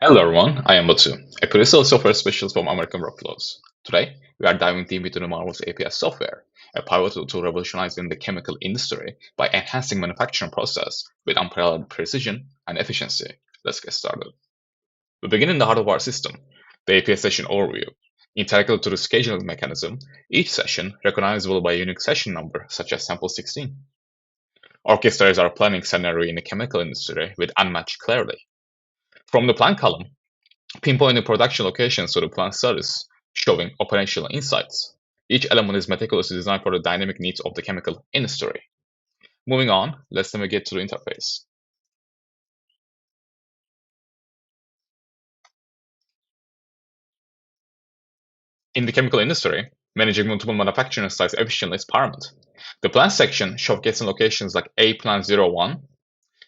Hello everyone, I am Batu, a critical software specialist from American Workflows. Today, we are diving deep into the marvelous APS software, a pivotal tool revolutionizing the chemical industry by enhancing manufacturing process with unparalleled precision and efficiency. Let's get started. We begin in the heart of our system, the APS session overview. Integral to the scheduling mechanism, each session recognizable by a unique session number, such as sample 16. Orchestras our planning scenario in the chemical industry with unmatched clarity. From the plan column, pinpointing production locations to the plan status, showing operational insights. Each element is meticulously designed for the dynamic needs of the chemical industry. Moving on, let's navigate to the interface. In the chemical industry, managing multiple manufacturing sites efficiently is paramount. The plan section, showcasing locations like A Plan 01,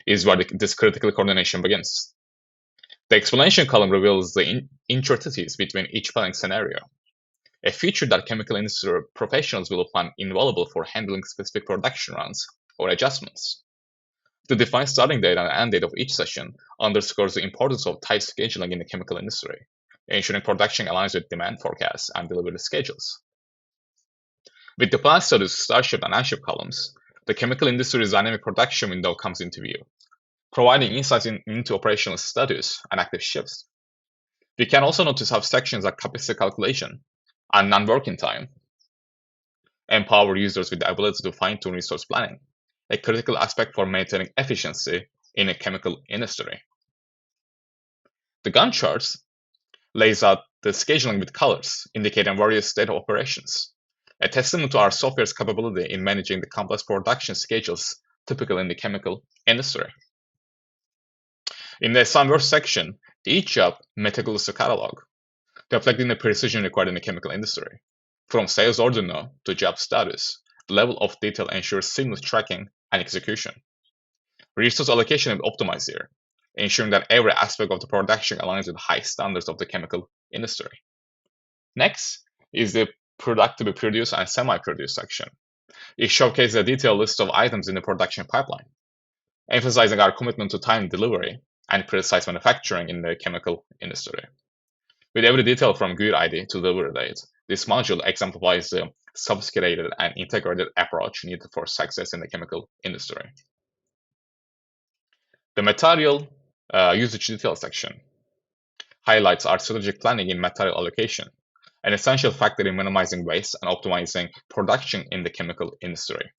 is where this critical coordination begins. The explanation column reveals the intricacies between each planning scenario, a feature that chemical industry professionals will find invaluable for handling specific production runs or adjustments. The defined starting date and end date of each session underscores the importance of tight scheduling in the chemical industry, ensuring production aligns with demand forecasts and delivery schedules. With the plan status, start shift, and end shift columns, the chemical industry's dynamic production window comes into view, providing insights into operational status and active shifts. We can also notice how sections like capacity calculation and non-working time empower users with the ability to fine-tune resource planning, a critical aspect for maintaining efficiency in a chemical industry. The Gantt charts lays out the scheduling with colors, indicating various state of operations, a testament to our software's capability in managing the complex production schedules typical in the chemical industry. In the assigned work section, each job meticulously cataloged, reflecting the precision required in the chemical industry. From sales order node to job status, the level of detail ensures seamless tracking and execution. Resource allocation is optimized here, ensuring that every aspect of the production aligns with high standards of the chemical industry. Next is the product to be produced and semi-produced section. It showcases a detailed list of items in the production pipeline, emphasizing our commitment to time delivery and precise manufacturing in the chemical industry. With every detail from GUID ID to delivery date, this module exemplifies the sophisticated and integrated approach needed for success in the chemical industry. The material usage detail section highlights our strategic planning in material allocation, an essential factor in minimizing waste and optimizing production in the chemical industry.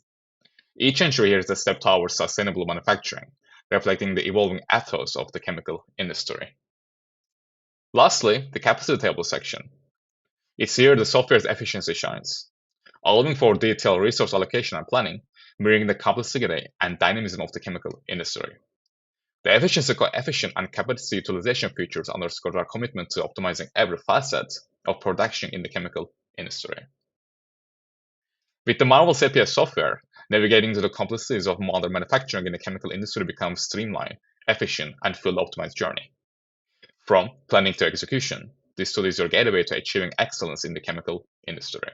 Each entry here is a step towards sustainable manufacturing, reflecting the evolving ethos of the chemical industry. Lastly, the capacity table section. It's here the software's efficiency shines, allowing for detailed resource allocation and planning, mirroring the complexity and dynamism of the chemical industry. The efficiency coefficient and capacity utilization features underscore our commitment to optimizing every facet of production in the chemical industry. With the marvelous APS software, navigating through the complexities of modern manufacturing in the chemical industry becomes streamlined, efficient, and fully optimized journey. From planning to execution, this tool is your gateway to achieving excellence in the chemical industry.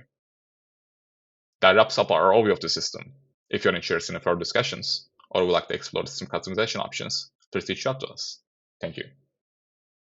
That wraps up our overview of the system. If you're interested in further discussions or would like to explore system customization options, please reach out to us. Thank you.